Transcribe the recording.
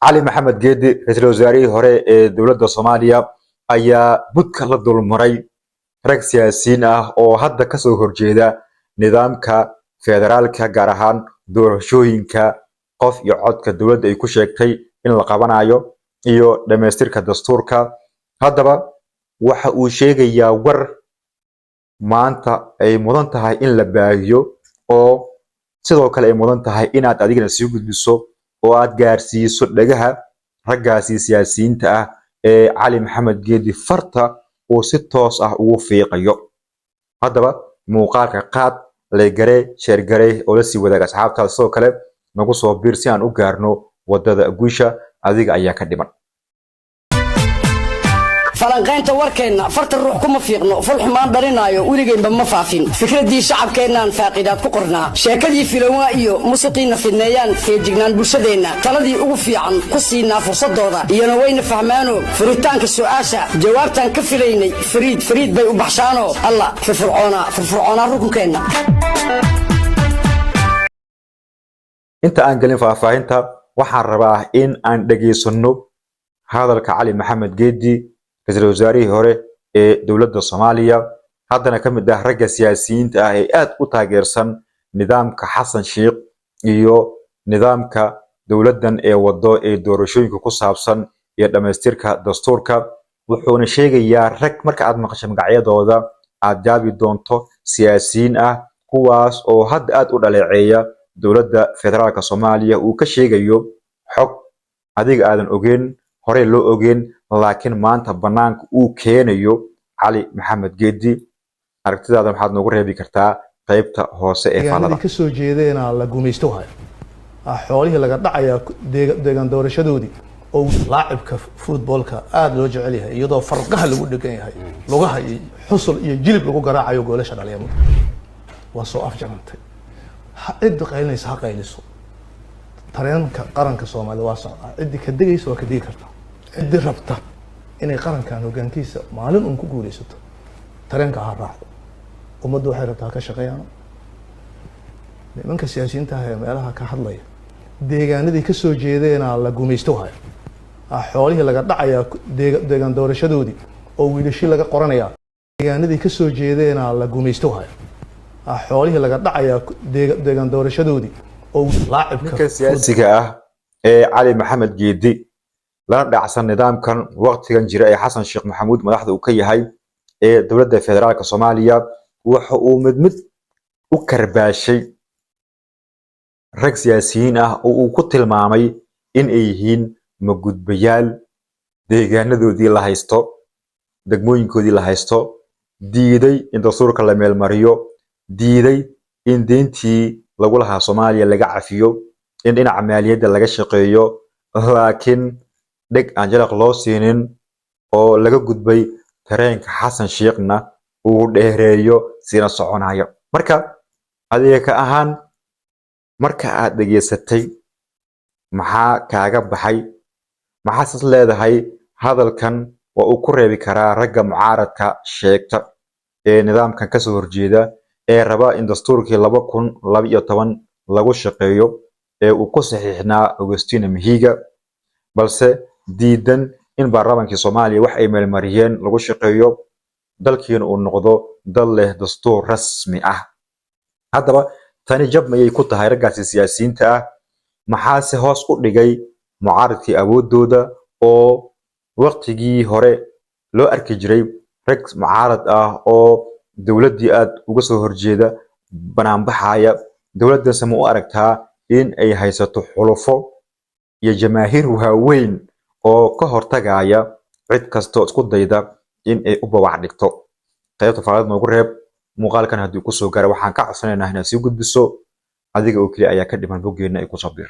علي محمد جيدي رئيسل وزراء هوري دولة الصومالية ayaa budka la dulmaray rag siyaasiyiin ah oo hadda ka soo horjeeda nidaamka federaalka gaar ahaan doorashooyinka qof iyo codka dawladda ay ku sheegtay in la qabanayo iyo dhameystirka dastuurka haddaba waxa uu sheegayaa war maanta ay mudan tahay in la baahiyo oo sidoo kale ay mudan tahay inaad adigana sii gudbiso oo aad gaarsiiso dhagaha raggaasi siyaasiyiinta ah علي محمد جيدي فرطة وستوس وفيقيو هذا موقعك قاد لجري شير جري ولسي وذاك أصحاب تالسو كله نقص وبيرسيان وقارنو وددا قويشة هذيك أياك الدمر فلانقينتا warkeena farta ruux kuma fiiqno fal xumaan darinayo wiligeynba ma faafin fikradii shacabkeenan faaqidaad ku qornaa sheekadii filawa iyo musiqiina fidneeyaan feejignaan bulshadeena taladii ugu fiican ku siinaa fursadooda iyana wayna fahmaano furitaanka su'aasha jawaabtan ka filaynay fariid bay u baxshaano alla firfircoona rukunkeena inta aan galin faahfaahinta waxaan rabaa in aan dhageysano hadalka Cali Maxamed Geedi رئيسل وزراء هوري دولة الصومالية هذا كمد ده رجع سياسيين تأهيئات وتاجرسن نظام كحسن شيق إيو نظام كدولة دن وضاء دورشين كقصابسن يدمستير كدستور وحون شيء يا رك مرك عاد مقشة مقعية دودا عجابي دونتو سياسيين قواس أو هاد ودلعية دولة فدرال كصوماليا وكشيء يوم حق هذيك آدم أوجين هوري لو أوجين لكن ما أنت بنانك كينيو علي محمد جيدي أركتي هذا محد نقول ربي كرتا قيبته هو سئف على يعني كسر جيدين على جوميستوها حواليه لقد دعيا ديجان دور شدودي أو لاعب كفوتبول كأد لوجع عليها يضاف فرقها اللي ودك هي لغها حصل يجلب لغو قراعة يقول شد عليهم وصو أفجرنت عد قيلنا يسحق قيلسو ترين كقرن كصومالي واسع عد كدقيس وكدي كرتا عد ربطة إني قرن كانوا جنكيس معلن أنكو قولي ست ترين كهراح ومدو حيرتها كشقيان من كسياسيين تهاي مالها كحضلية deegaanadii ka soo jeedeen la guumeystohay xoolihii laga dhacaya deegaan doorashadoodii oo wiilashii laga qoranaya deegaanadii ka soo jeedeen la guumeystohay xoolihii laga dhacaya deegaan doorashadoodii oo laacibka siyaasiga ah Cali Maxamed Geedi la dhacsan nidaamkan waqtigan jira ee Xasan Sheekh Maxamuud madaxda uu ka yahay dowladda federaalka Soomaaliya waxa uu mid u karbaashay rag siyaasiyiin oo uu ku tilmaamay in ay yihiin magudbayaal deegaanadoodii la haysto degmooyinkoodii la haysto diiday in dastuurka la meel mariyo diiday in deyntii lagu lahaa Soomaaliya laga cafiyo in dhinaca maaliyadda laga shaqeeyo laakiin dhig aan jalaq loo siinin oo laga gudbay tareenka Xasan Sheekhna uu dheereeyo sina soconayo marka adiga ka ahaan marka aad dhageysatay maxaa kaaga baxay maxaa leedahay hadalkan oo uu ku reebi karaa ragga mucaaradka sheegta ee nidaamkan ka soo horjeeda ee raba in dastuurkii 2012 lagu shaqeeyo ee uu ku saxiixnaa Augustine Mahiga balse diidan in baarlamaanka Soomaaliya wax ay meel mariyeen lagu shaqeeyo dalkiina uu noqdo dal leh dastuur rasmi ah haddaba tani jab mayay ku tahay raggaasi siyaasiyiinta maxaa se hoos u dhigay mucaaradkii awoodooda oo waqtigii hore loo arki jiray rag mucaarad oo dawladdii aad uga soo horjeeda banaanbaxaya dawladda sama u aragtaa in ay haysato xulufo iyo jamaahiir waaweyn oo ka hortagaya cid kasta isku dayda in ay u bawac dhigto qaybta faalaad noogu reeb muuqaalkan haddii ku soo gaaro waxaan ka codsanaynaa inaad sii gudbiso adiga oo kaliya ayaa ka dhiman boggeena ay ku soo bir